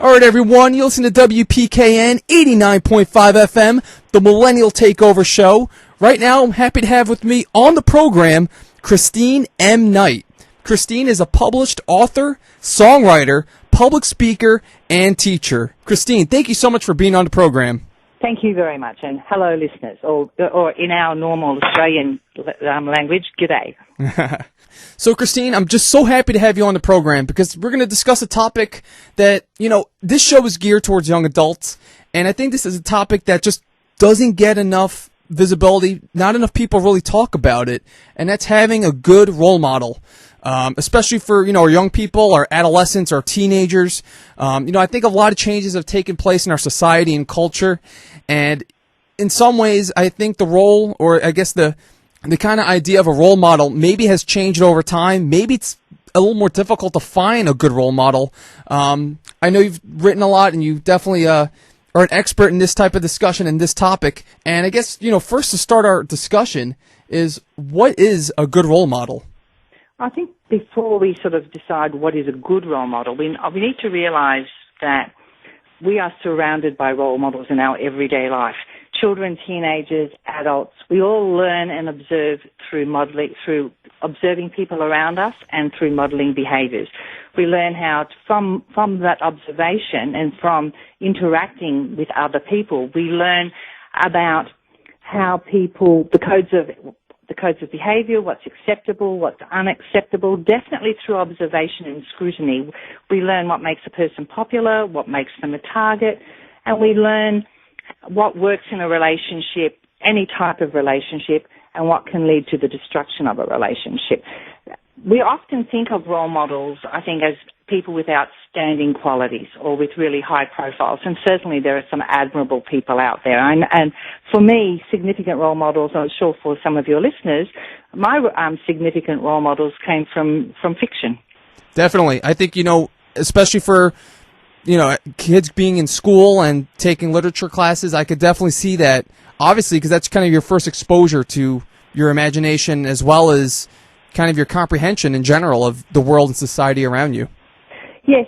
All right, everyone, you listen to WPKN 89.5 FM, the Millennial Takeover Show. Right now, I'm happy to have with me on the program Christine M Knight. Christine is a published author, songwriter, public speaker, and teacher. Christine, thank you so much for being on the program. Thank you very much, and hello, listeners, or in our normal Australian language, g'day. So, Christine, I'm just so happy to have you on the program because we're going to discuss a topic that, this show is geared towards young adults, and I think this is a topic that just doesn't get enough visibility. Not enough people really talk about it, and that's having a good role model, especially for, our young people, our adolescents, our teenagers. I think a lot of changes have taken place in our society and culture, and in some ways, I think the role, or I guess the kind of idea of a role model maybe has changed over time. Maybe it's a little more difficult to find a good role model. I know you've written a lot, and you definitely are an expert in this type of discussion and this topic. And I guess, first to start our discussion is, what is a good role model? I think before we sort of decide what is a good role model, we need to realize that we are surrounded by role models in our everyday life. Children, teenagers, adults, we all learn and observe through observing people around us and through modeling behaviors. We learn how from that observation and from interacting with other people, we learn about how people, the codes of behavior, what's acceptable, what's unacceptable. Definitely through observation and scrutiny, we learn what makes a person popular, what makes them a target, and we learn what works in a relationship, any type of relationship, and what can lead to the destruction of a relationship. We often think of role models, I think, as people with outstanding qualities or with really high profiles, and certainly there are some admirable people out there. And for me, significant role models, I'm sure for some of your listeners, my significant role models came from fiction. Definitely. I think, especially for kids being in school and taking literature classes, I could definitely see that, obviously, because that's kind of your first exposure to your imagination as well as kind of your comprehension in general of the world and society around you. Yes.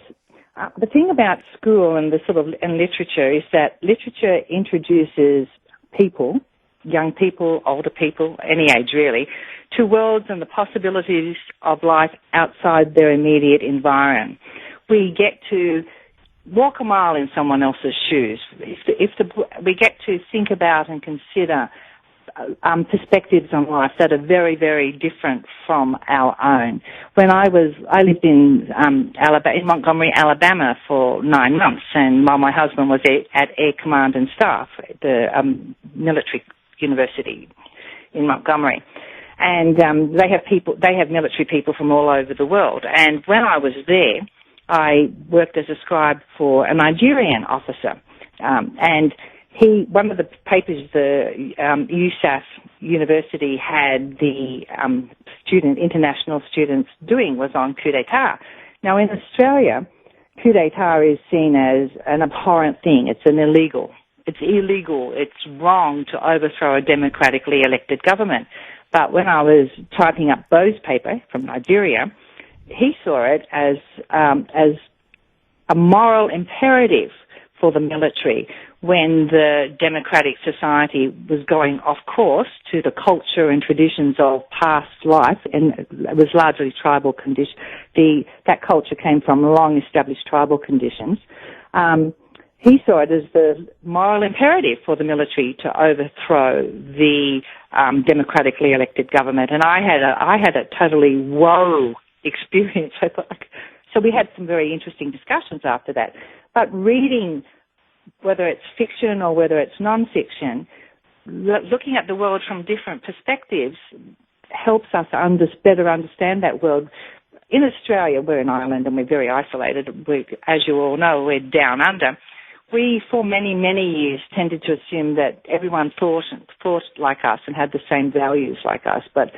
The thing about school and and literature is that literature introduces people, young people, older people, any age really, to worlds and the possibilities of life outside their immediate environment. We get to walk a mile in someone else's shoes. We get to think about and consider perspectives on life that are very, very different from our own. When I lived in Montgomery, Alabama for 9 months, and while my husband was at Air Command and Staff at the military university in Montgomery. And they have military people from all over the world. And when I was there, I worked as a scribe for a Nigerian officer, and one of the papers the USAF University had the international students doing was on coup d'etat. Now in Australia, coup d'etat is seen as an abhorrent thing. It's illegal. It's wrong to overthrow a democratically elected government. But when I was typing up Bo's paper from Nigeria, he saw it as a moral imperative for the military when the democratic society was going off course to the culture and traditions of past life, and it was largely tribal condition. That culture came from long-established tribal conditions. He saw it as the moral imperative for the military to overthrow the democratically elected government, and I had a totally whoa experience. So we had some very interesting discussions after that. But reading, whether it's fiction or whether it's non-fiction, looking at the world from different perspectives helps us better understand that world. In Australia, we're an island and we're very isolated. As you all know, we're down under. We, for many, many years, tended to assume that everyone thought like us and had the same values like us. But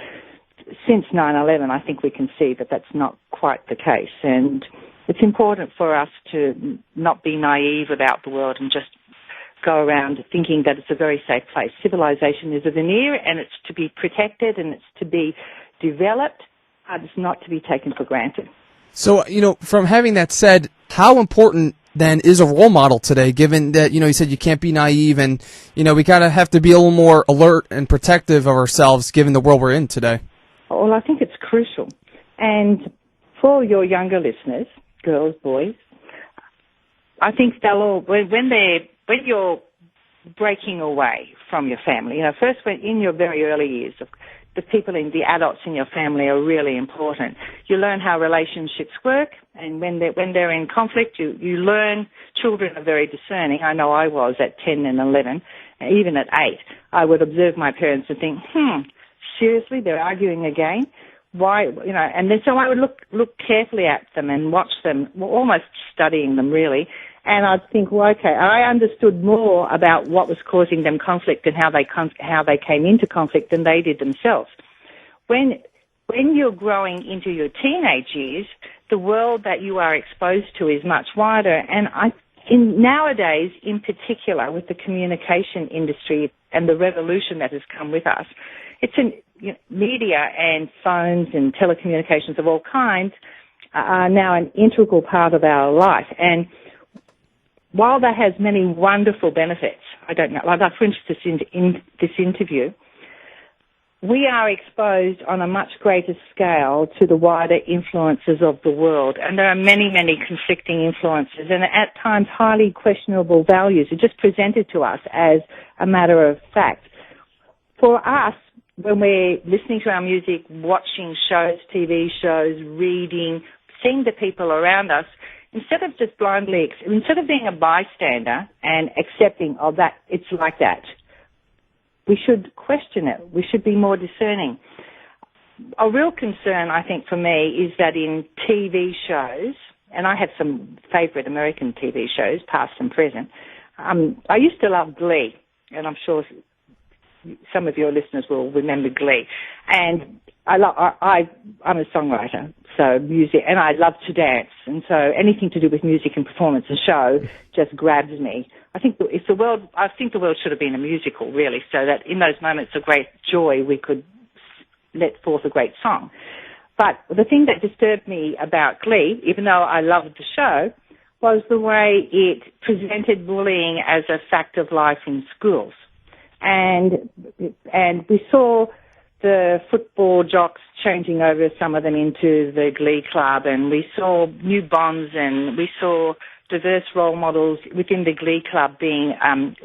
since 9/11, I think we can see that that's not quite the case. And it's important for us to not be naive about the world and just go around thinking that it's a very safe place. Civilization is a veneer, and it's to be protected and it's to be developed, and it's not to be taken for granted. So, from having that said, how important then is a role model today, given that, you said you can't be naive and, we kind of have to be a little more alert and protective of ourselves given the world we're in today? Well, I think it's crucial. And for your younger listeners, girls, boys, I think they'll all, when you're breaking away from your family, first when in your very early years, the adults in your family are really important. You learn how relationships work, and when they're in conflict, you learn. Children are very discerning. I know I was at 10 and 11, and even at 8. I would observe my parents and think, seriously, they're arguing again? Why, and then so I would look carefully at them and watch them, almost studying them really, and I'd think, well, okay, I understood more about what was causing them conflict and how they came into conflict than they did themselves. When you're growing into your teenage years, the world that you are exposed to is much wider, and nowadays, in particular, with the communication industry and the revolution that has come with us, it's media and phones and telecommunications of all kinds are now an integral part of our life. And while that has many wonderful benefits, I don't know, like for instance in this interview, we are exposed on a much greater scale to the wider influences of the world. And there are many, many conflicting influences and at times highly questionable values are just presented to us as a matter of fact. For us, when we're listening to our music, watching shows, TV shows, reading, seeing the people around us, instead of being a bystander and accepting, that it's like that, we should question it. We should be more discerning. A real concern, I think, for me is that in TV shows, and I have some favourite American TV shows, past and present, I used to love Glee, and I'm sure some of your listeners will remember Glee. And I'm a songwriter, so music, and I love to dance, and so anything to do with music and performance and show just grabs me. I think the world should have been a musical, really, so that in those moments of great joy we could let forth a great song. But the thing that disturbed me about Glee, even though I loved the show, was the way it presented bullying as a fact of life in schools. And we saw the football jocks changing over, some of them into the Glee Club, and we saw new bonds, and we saw diverse role models within the Glee Club being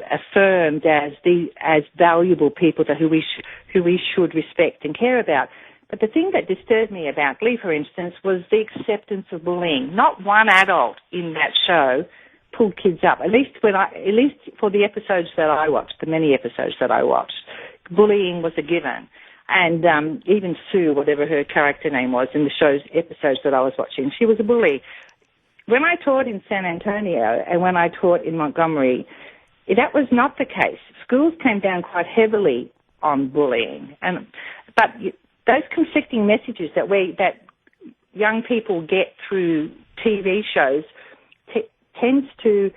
affirmed as valuable people who we should respect and care about. But the thing that disturbed me about Glee, for instance, was the acceptance of bullying. Not one adult in that show pulled kids up. At least for the episodes that I watched, the many episodes that I watched, bullying was a given. And even Sue, whatever her character name was in the show's episodes that I was watching, she was a bully. When I taught in San Antonio and when I taught in Montgomery, that was not the case. Schools came down quite heavily on bullying, but those conflicting messages that young people get through TV shows tends to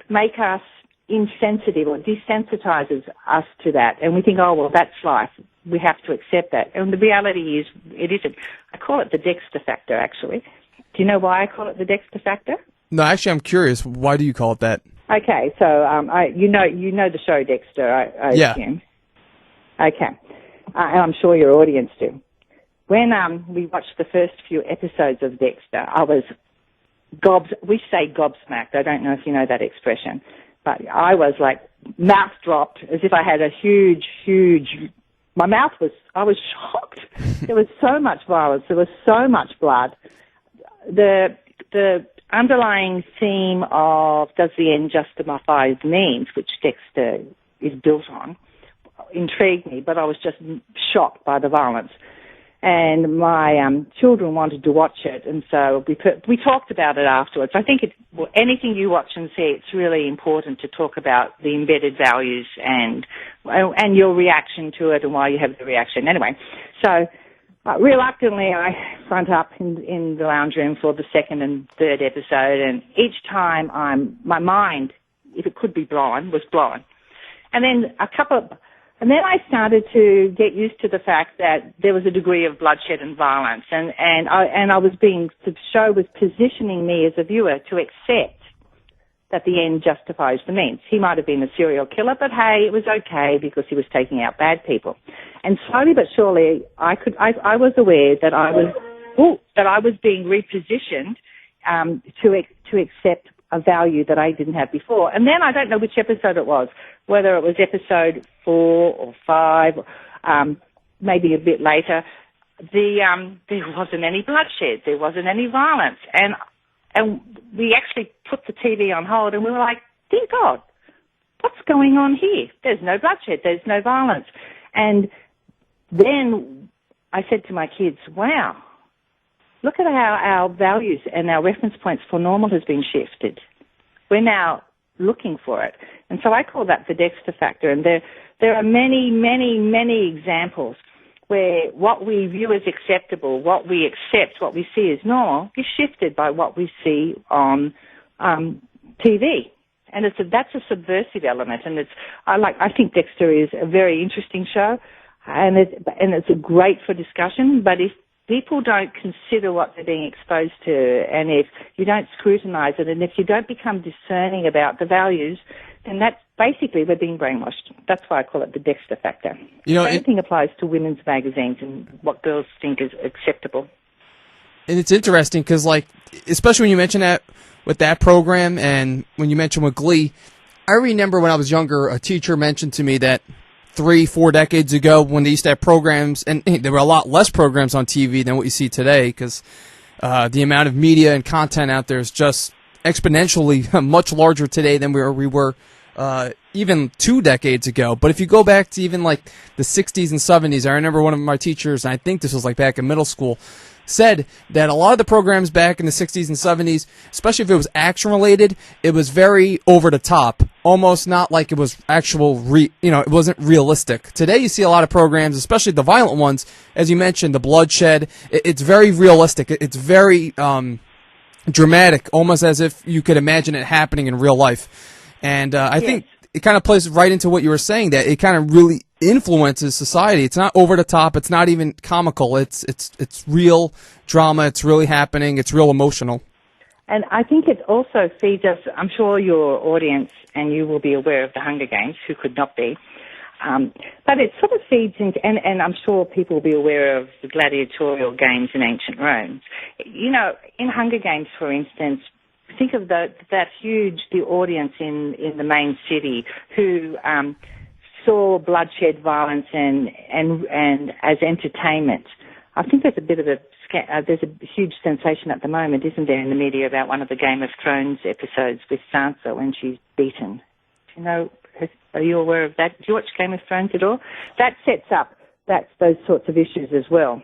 make us insensitive or desensitizes us to that, and we think, oh well, that's life. We have to accept that. And the reality is, it isn't. I call it the Dexter factor, actually. Do you know why I call it the Dexter factor? No, actually, I'm curious. Why do you call it that? Okay, so you know the show Dexter, I assume. Okay, and I'm sure your audience do. When we watched the first few episodes of Dexter, I was we say gobsmacked. I don't know if you know that expression, but I was like mouth dropped, as if I had a huge. I was shocked. There was so much violence. There was so much blood. The underlying theme of does the end justify the means, which Dexter is built on, intrigued me, but I was just shocked by the violence. And my children wanted to watch it, and so we talked about it afterwards. I think anything you watch and see, it's really important to talk about the embedded values and your reaction to it and why you have the reaction. Anyway, so reluctantly I front up in the lounge room for the second and third episode, and each time my mind, if it could be blown, was blown. And then And then I started to get used to the fact that there was a degree of bloodshed and violence, and the show was positioning me as a viewer to accept that the end justifies the means. He might have been a serial killer, but hey, it was okay because he was taking out bad people. And slowly but surely, I was aware that I was being repositioned to accept a value that I didn't have before. And then I don't know which episode it was, whether it was episode 4 or 5, maybe a bit later. There wasn't any bloodshed, there wasn't any violence, and we actually put the TV on hold, and we were like, dear God, what's going on here? There's no bloodshed, there's no violence. And then I said to my kids, wow, look at how our values and our reference points for normal has been shifted. We're now looking for it. And so I call that the Dexter factor. And there are many, many, many examples where what we view as acceptable, what we accept, what we see as normal, is shifted by what we see on TV. And that's a subversive element. And I think Dexter is a very interesting show, and it's great for discussion. But if people don't consider what they're being exposed to, and if you don't scrutinise it, and if you don't become discerning about the values, then that's basically we're being brainwashed. That's why I call it the Dexter factor. Same thing applies to women's magazines and what girls think is acceptable. And it's interesting because, like, especially when you mention that with that program and when you mention with Glee, I remember when I was younger, a teacher mentioned to me that 3-4 decades ago when they used to have programs, and there were a lot less programs on TV than what you see today because the amount of media and content out there is just exponentially much larger today than we were even 2 decades ago. But if you go back to even like the 60s and 70s, I remember one of my teachers, and I think this was like back in middle school, said that a lot of the programs back in the 60s and 70s, especially if it was action related, it was very over the top, almost not like it was actual, it wasn't realistic. Today you see a lot of programs, especially the violent ones, as you mentioned, the bloodshed, it's very realistic. It's very dramatic, almost as if you could imagine it happening in real life. And I think it kind of plays right into what you were saying, that it kind of really influences society. It's not over the top. It's not even comical. It's real drama. It's really happening. It's real emotional. And I think it also feeds us, I'm sure your audience and you will be aware of the Hunger Games, who could not be, but it sort of feeds into, and I'm sure people will be aware of the gladiatorial games in ancient Rome. You know, in Hunger Games, for instance, think of the audience in the main city who saw bloodshed, violence, and as entertainment. I think there's a bit of there's a huge sensation at the moment, isn't there, in the media about one of the Game of Thrones episodes with Sansa when she's beaten. Do you know? Are you aware of that? Do you watch Game of Thrones at all? That sets up those sorts of issues as well.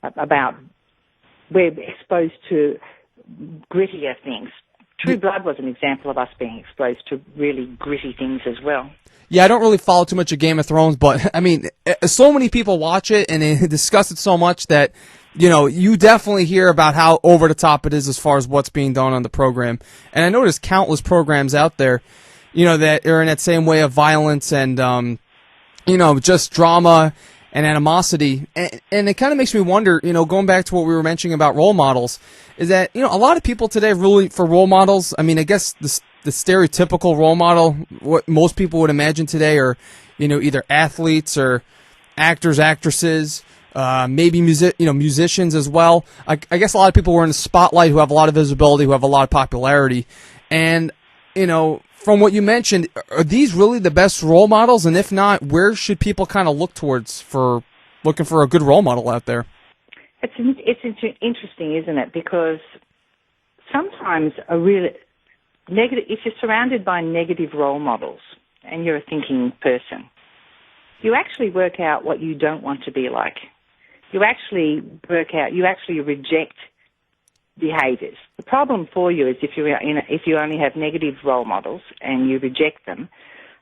About we're exposed to grittier things. True Blood was an example of us being exposed to really gritty things as well. Yeah, I don't really follow too much of Game of Thrones, but, I mean, so many people watch it and they discuss it so much that, you definitely hear about how over the top it is as far as what's being done on the program. And I know there's countless programs out there, that are in that same way of violence and, just drama and animosity. And it kind of makes me wonder, going back to what we were mentioning about role models, is that, a lot of people today really, for role models, I mean, I guess the stereotypical role model, what most people would imagine today are, either athletes or actors, actresses, maybe musicians as well. I guess a lot of people who are in the spotlight, who have a lot of visibility, who have a lot of popularity. And, from what you mentioned, are these really the best role models? And if not, where should people kind of look towards for looking for a good role model out there? It's interesting, isn't it? Because sometimes a really negative, if you're surrounded by negative role models and you're a thinking person, you actually work out what you don't want to be like. You actually reject behaviours. The problem for you is if you only have negative role models and you reject them,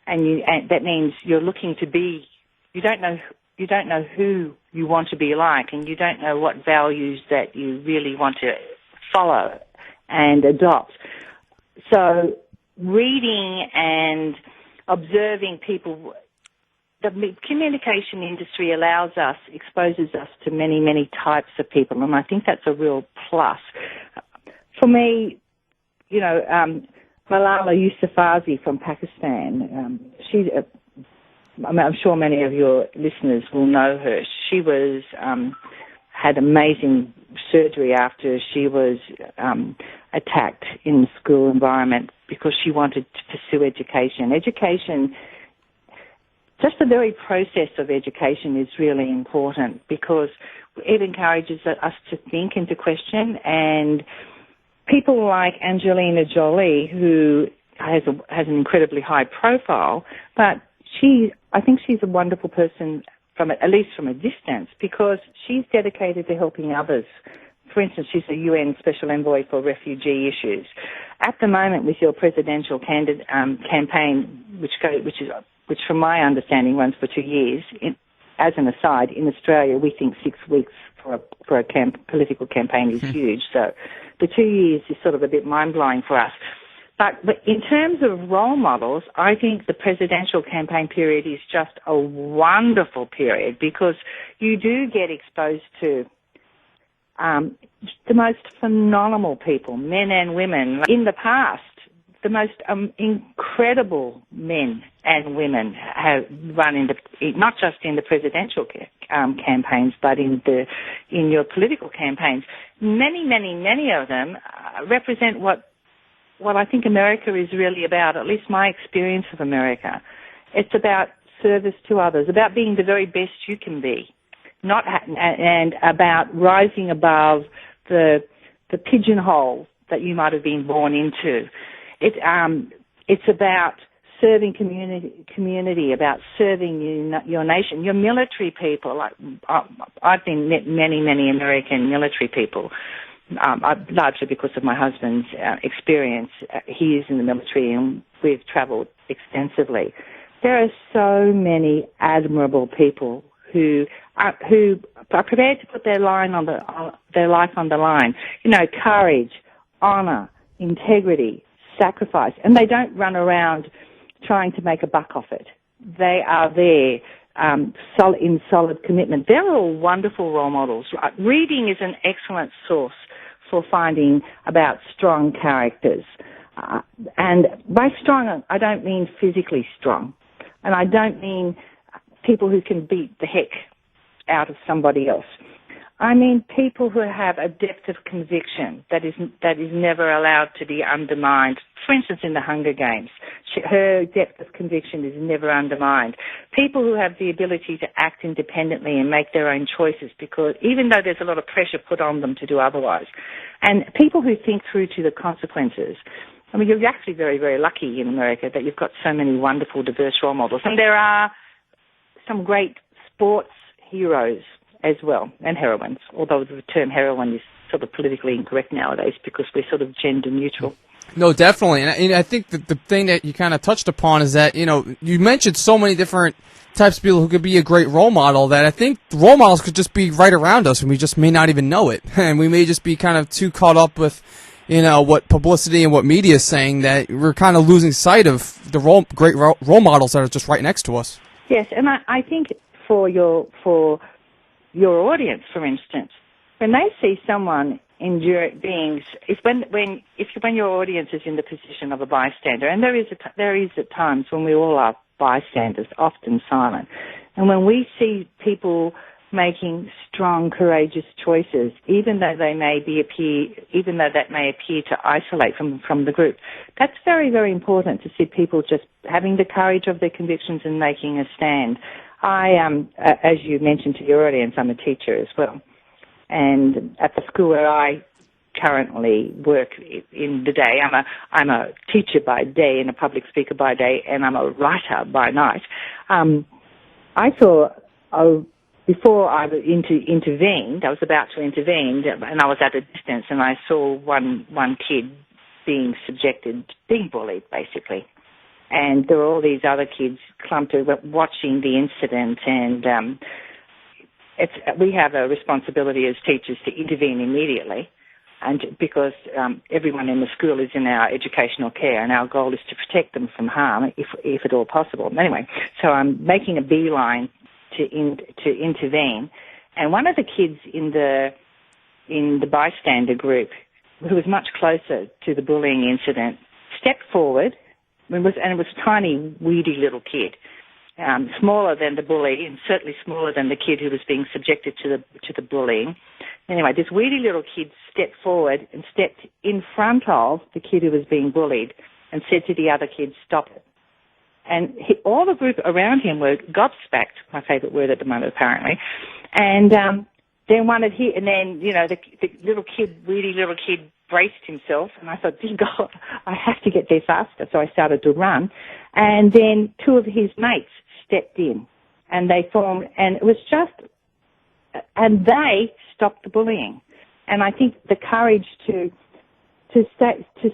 and that means you're looking to be, you don't know who you want to be like, and you don't know what values that you really want to follow and adopt. So reading and observing people, the communication industry exposes us to many, many types of people, and I think that's a real plus. For me, Malala Yousafzai from Pakistan. I'm sure many of your listeners will know her. She was had amazing surgery after she was attacked in the school environment because she wanted to pursue education. Education, just the very process of education is really important because it encourages us to think and to question. And people like Angelina Jolie, who has an incredibly high profile, but I think she's a wonderful person at least from a distance, because she's dedicated to helping others. For instance, she's a UN Special Envoy for refugee issues. At the moment, with your presidential campaign, which from my understanding runs for 2 years. As an aside, in Australia, we think 6 weeks for a political campaign is huge. So the 2 years is sort of a bit mind-blowing for us. But in terms of role models, I think the presidential campaign period is just a wonderful period because you do get exposed to the most phenomenal people, men and women. In the past, the most incredible men and women have run not just in the presidential campaigns, but in your political campaigns. Many of them represent what I think America is really about, at least my experience of America. It's about service to others, about being the very best you can be, and about rising above the pigeonhole that you might have been born into. It's about serving community, about serving your nation, your military people. I've met many American military people. Largely because of my husband's experience. He is in the military and we've travelled extensively. There are so many admirable people who are prepared to put their life on the line. You know, courage, honour, integrity, sacrifice, and they don't run around trying to make a buck off it. They are there in solid commitment. They're all wonderful role models. Reading is an excellent source for finding about strong characters. And by strong, I don't mean physically strong. And I don't mean people who can beat the heck out of somebody else. I mean people who have a depth of conviction that is never allowed to be undermined. For instance, in the Hunger Games, her depth of conviction is never undermined. People who have the ability to act independently and make their own choices, because even though there's a lot of pressure put on them to do otherwise. And people who think through to the consequences. I mean, you're actually very, very lucky in America that you've got so many wonderful, diverse role models. And there are some great sports heroes as well, and heroines, although the term heroine is sort of politically incorrect nowadays because we're sort of gender neutral. No, definitely. And I think that the thing that you kind of touched upon is that, you mentioned so many different types of people who could be a great role model that I think role models could just be right around us and we just may not even know it. And we may just be kind of too caught up with, what publicity and what media is saying that we're kind of losing sight of the great role models that are just right next to us. Yes, and I think for your audience, for instance, when they see someone endurant beings, when your audience is in the position of a bystander, and there is at times when we all are bystanders, often silent, and when we see people making strong, courageous choices, even though that may appear to isolate from the group, that's very, very important to see people just having the courage of their convictions and making a stand. I am, as you mentioned to your audience, I'm a teacher as well. And at the school where I currently work in the day, I'm a teacher by day and a public speaker by day, and I'm a writer by night. I saw, before I intervened, I was about to intervene, and I was at a distance, and I saw one kid being bullied, basically. And there were all these other kids clumped watching the incident, and we have a responsibility as teachers to intervene immediately, and because everyone in the school is in our educational care, and our goal is to protect them from harm, if at all possible. Anyway, so I'm making a beeline to intervene, and one of the kids in the bystander group, who was much closer to the bullying incident, stepped forward, and it was a tiny, weedy little kid, smaller than the bully, and certainly smaller than the kid who was being subjected to the bullying. Anyway, this weedy little kid stepped forward and stepped in front of the kid who was being bullied and said to the other kids, "Stop it." And all the group around him were gobsmacked, my favourite word at the moment, apparently. And then you know, the little kid, weedy little kid, braced himself, and I thought, dear God, I have to get there faster. So I started to run, and then two of his mates stepped in, and they formed, and it was and they stopped the bullying. And I think the courage to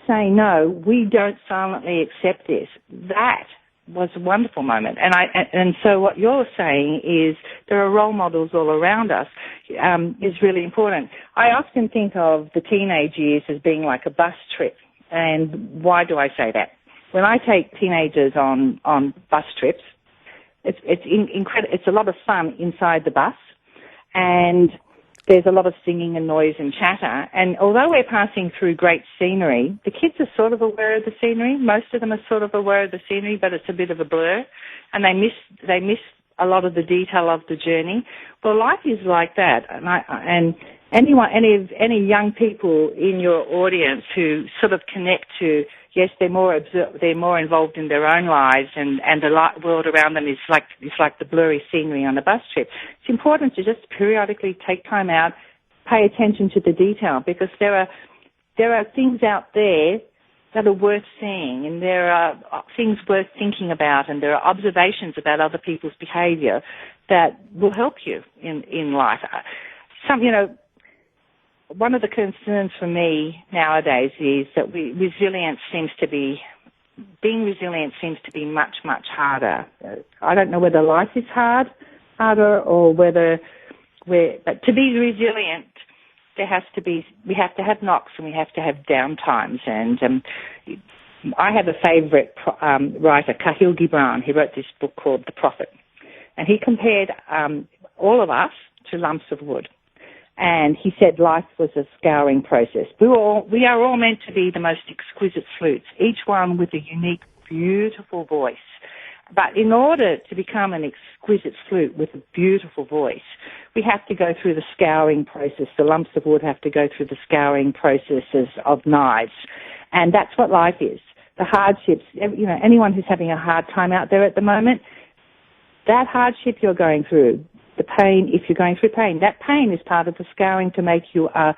say no, we don't silently accept this. That was a wonderful moment. And so what you're saying is there are role models all around us is really important. I often think of the teenage years as being like a bus trip. And why do I say that? When I take teenagers on bus trips, it's a lot of fun inside the bus, and there's a lot of singing and noise and chatter. And although we're passing through great scenery, the kids are sort of aware of the scenery. Most of them are sort of aware of the scenery, but it's a bit of a blur, and they miss a lot of the detail of the journey. Well, life is like that, and any young people in your audience who sort of connect to, yes, they're more involved in their own lives, and the world around them is like the blurry scenery on a bus trip. It's important to just periodically take time out, pay attention to the detail, because there are things out there that are worth seeing, and there are things worth thinking about, and there are observations about other people's behaviour that will help you in life. One of the concerns for me nowadays is that being resilient seems to be much, much harder. I don't know whether life is harder, or whether but to be resilient, we have to have knocks, and we have to have down times. And I have a favourite writer, Khalil Gibran. He wrote this book called The Prophet, and he compared all of us to lumps of wood. And he said life was a scouring process. We are all meant to be the most exquisite flutes, each one with a unique, beautiful voice. But in order to become an exquisite flute with a beautiful voice, we have to go through the scouring process. The lumps of wood have to go through the scouring processes of knives. And that's what life is. The hardships, anyone who's having a hard time out there at the moment, that hardship you're going through, the pain, if you're going through pain, that pain is part of the scouring to make you a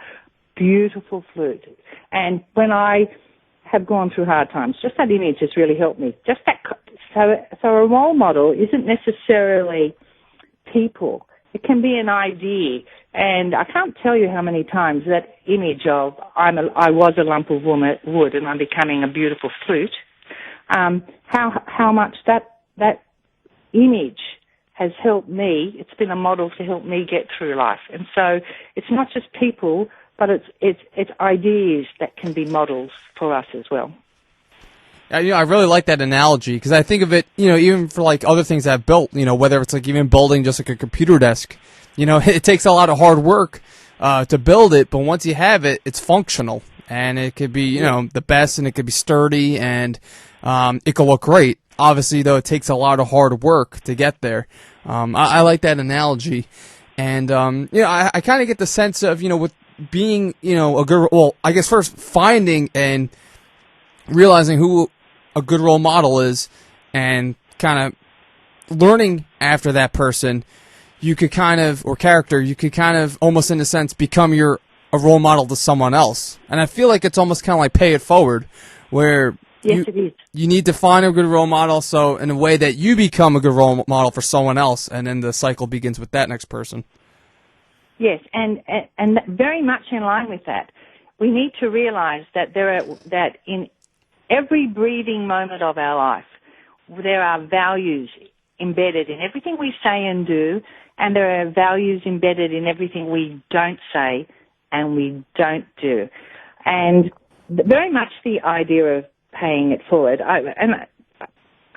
beautiful flute. And when I have gone through hard times, just that image has really helped me. Just that, so a role model isn't necessarily people. It can be an idea. And I can't tell you how many times that image of I was a lump of wood and I'm becoming a beautiful flute, how much that image has helped me. It's been a model to help me get through life. And so it's not just people, but it's ideas that can be models for us as well. I really like that analogy, because I think of it, even for like other things I've built, whether it's like even building just like a computer desk, it takes a lot of hard work to build it, but once you have it, it's functional, and it could be, the best, and it could be sturdy, and it could look great. Obviously, though, it takes a lot of hard work to get there. I like that analogy. And, I kind of get the sense of, with being, a good, well, I guess first finding and realizing who a good role model is, and kind of learning after that person, you could kind of, or character, you could kind of almost in a sense become a role model to someone else. And I feel like it's almost kind of like pay it forward, where yes, it is. You need to find a good role model, so in a way that you become a good role model for someone else, and then the cycle begins with that next person. Yes, and very much in line with that, we need to realize that that in every breathing moment of our life, there are values embedded in everything we say and do, and there are values embedded in everything we don't say and we don't do. And very much the idea of paying it forward.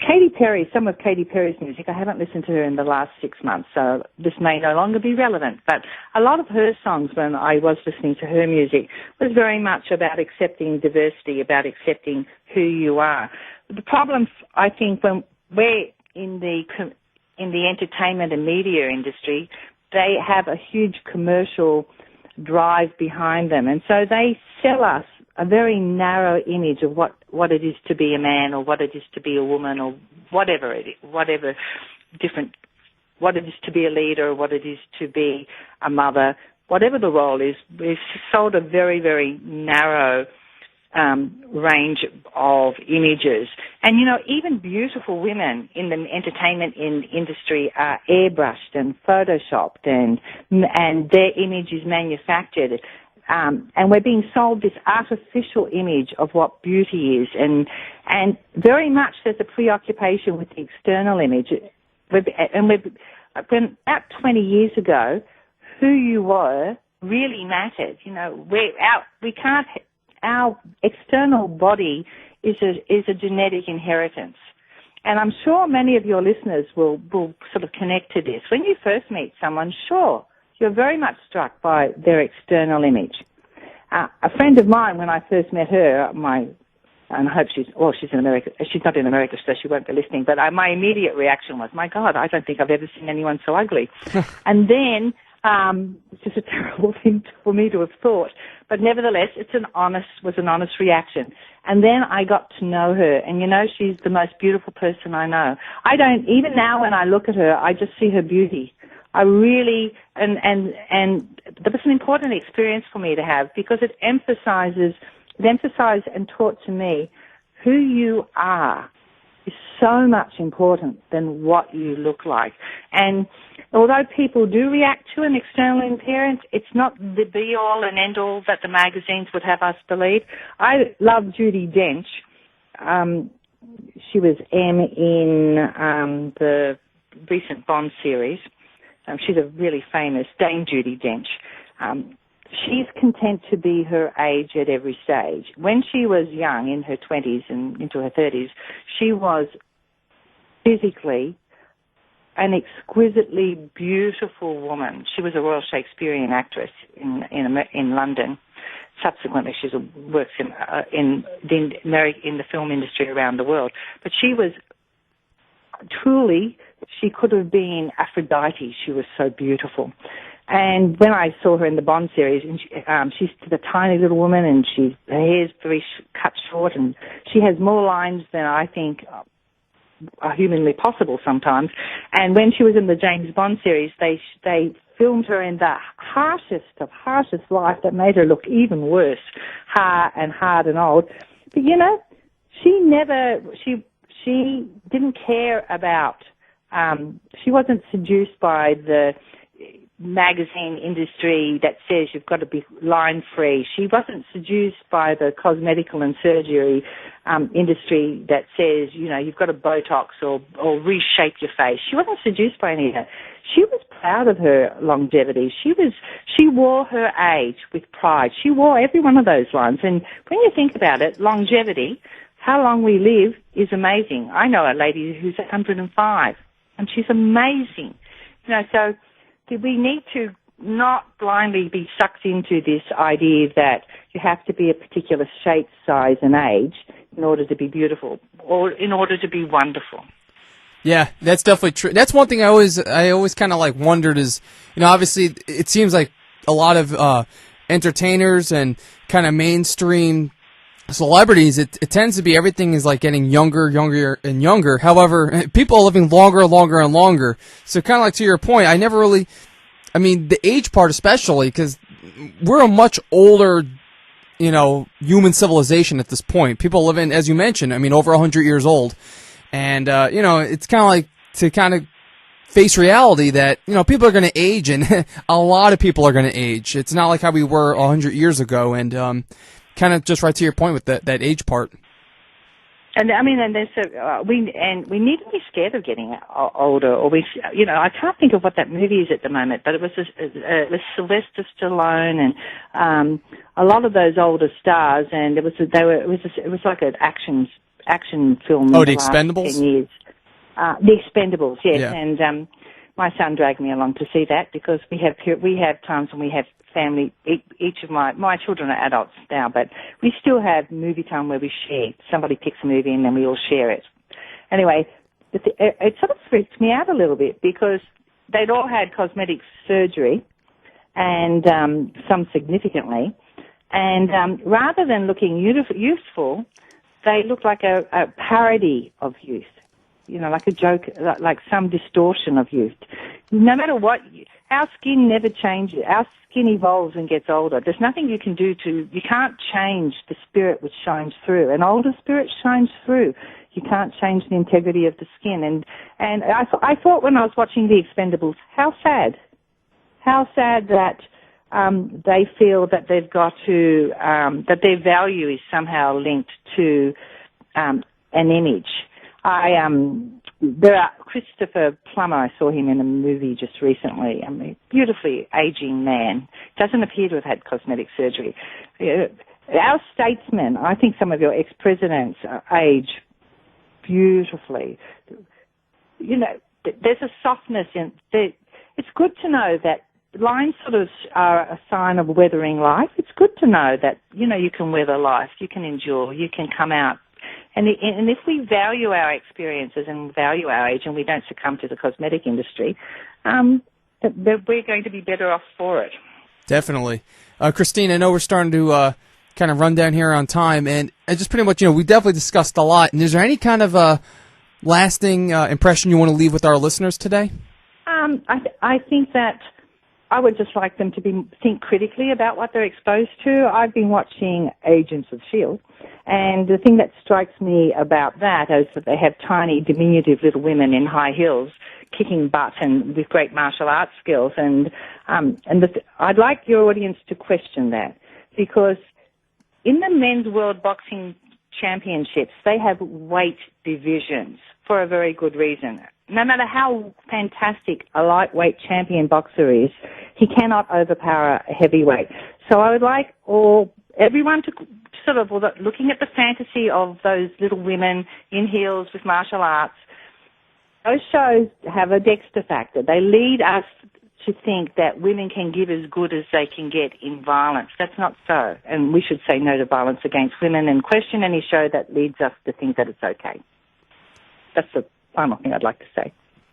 Katy Perry, some of Katy Perry's music, I haven't listened to her in the last 6 months, so this may no longer be relevant. But a lot of her songs, when I was listening to her music, was very much about accepting diversity, about accepting who you are. The problem, I think, when we're in the entertainment and media industry, they have a huge commercial drive behind them, and so they sell us a very narrow image of what it is to be a man, or what it is to be a woman, or whatever it is, what it is to be a leader, or what it is to be a mother, whatever the role is, we've sold a very, very narrow range of images. And, even beautiful women in the entertainment industry are airbrushed and photoshopped, and their image is manufactured. And we're being sold this artificial image of what beauty is, and very much there's a preoccupation with the external image. When about 20 years ago, who you were really mattered. Our external body is a genetic inheritance. And I'm sure many of your listeners will sort of connect to this. When you first meet someone, sure, you're very much struck by their external image. A friend of mine, when I first met her, and I hope she's in America. She's not in America, so she won't be listening. But my immediate reaction was, my God, I don't think I've ever seen anyone so ugly. And then, it's just a terrible thing for me to have thought. But nevertheless, was an honest reaction. And then I got to know her, and she's the most beautiful person I know. Even now when I look at her, I just see her beauty. I really, and that was an important experience for me to have, because it emphasized and taught to me who you are is so much important than what you look like. And although people do react to an external appearance, it's not the be-all and end-all that the magazines would have us believe. I love Judi Dench. She was M in the recent Bond series. She's a really famous Dame Judi Dench. She's content to be her age at every stage. When she was young, in her 20s and into her 30s, she was physically an exquisitely beautiful woman. She was a Royal Shakespearean actress in London. Subsequently, she works in the film industry around the world. But she was truly, she could have been Aphrodite. She was so beautiful. And when I saw her in the Bond series, and she's the tiny little woman, and her hair's very cut short, and she has more lines than I think are humanly possible sometimes. And when she was in the James Bond series, they filmed her in the harshest of life that made her look even worse, hard and old. But she didn't care about, she wasn't seduced by the magazine industry that says you've got to be line-free. She wasn't seduced by the cosmetical and surgery industry that says, you've got to Botox or reshape your face. She wasn't seduced by any of that. She was proud of her longevity. She wore her age with pride. She wore every one of those lines. And when you think about it, longevity, how long we live, is amazing. I know a lady who's 105, and she's amazing. So we need to not blindly be sucked into this idea that you have to be a particular shape, size, and age in order to be beautiful or in order to be wonderful. Yeah, that's definitely true. That's one thing I always kind of wondered is, obviously it seems like a lot of entertainers and kind of mainstream celebrities, it tends to be everything is getting younger and younger. However, people are living longer and longer. So kind of to your point, I never really, the age part especially, because we're a much older, human civilization at this point. People living, as you mentioned, over 100 years old. And, it's kind of face reality that, people are going to age, and a lot of people are going to age. It's not like how we were 100 years ago. And, kind of just right to your point with that age part. And there's we need to be scared of getting older, or I can't think of what that movie is at the moment, but it was Sylvester Stallone and a lot of those older stars, and it was like an action action film. Oh, in The last Expendables? 10 years. The Expendables, yes. Yeah. And my son dragged me along to see that because we have times when we have family. Each of my children are adults now, but we still have movie time where we share. Somebody picks a movie and then we all share it. Anyway, it sort of freaked me out a little bit because they'd all had cosmetic surgery, and some significantly. And rather than looking youthful, they looked like a parody of youth. You know, like a joke, like some distortion of youth. No matter what, our skin never changes. Our skin evolves and gets older. There's nothing you can do you can't change the spirit which shines through. An older spirit shines through. You can't change the integrity of the skin. And I thought when I was watching The Expendables, how sad that they feel that they've got to, that their value is somehow linked to an image. There are Christopher Plummer. I saw him in a movie just recently. I mean, beautifully aging man. Doesn't appear to have had cosmetic surgery. Our statesmen, I think some of your ex-presidents age beautifully. You know, there's a softness in there. It's good to know that lines sort of are a sign of weathering life. It's good to know that, you know, you can weather life, you can endure, you can come out. And if we value our experiences and value our age and we don't succumb to the cosmetic industry, we're going to be better off for it. Definitely. Christine, I know we're starting to kind of run down here on time, and just pretty much, you know, we definitely discussed a lot. And is there any kind of lasting impression you want to leave with our listeners today? I think that I would just like them to think critically about what they're exposed to. I've been watching Agents of S.H.I.E.L.D., and the thing that strikes me about that is that they have tiny, diminutive little women in high heels kicking butt and with great martial arts skills. And I'd like your audience to question that, because in the men's world boxing championships, they have weight divisions for a very good reason. No matter how fantastic a lightweight champion boxer is, he cannot overpower a heavyweight. So I would like everyone to sort of, looking at the fantasy of those little women in heels with martial arts, those shows have a Dexter factor. They lead us to think that women can give as good as they can get in violence. That's not so. And we should say no to violence against women and question any show that leads us to think that it's okay. That's the final thing I'd like to say.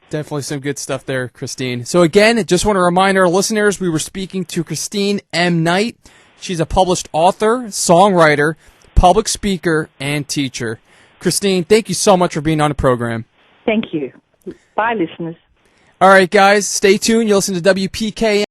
Definitely some good stuff there, Christine. So again, just want to remind our listeners, we were speaking to Christine M Knight. She's a published author, songwriter, public speaker, and teacher. Christine, thank you so much for being on the program. Thank you. Bye, listeners. All right, guys, stay tuned. You'll listen to WPKN.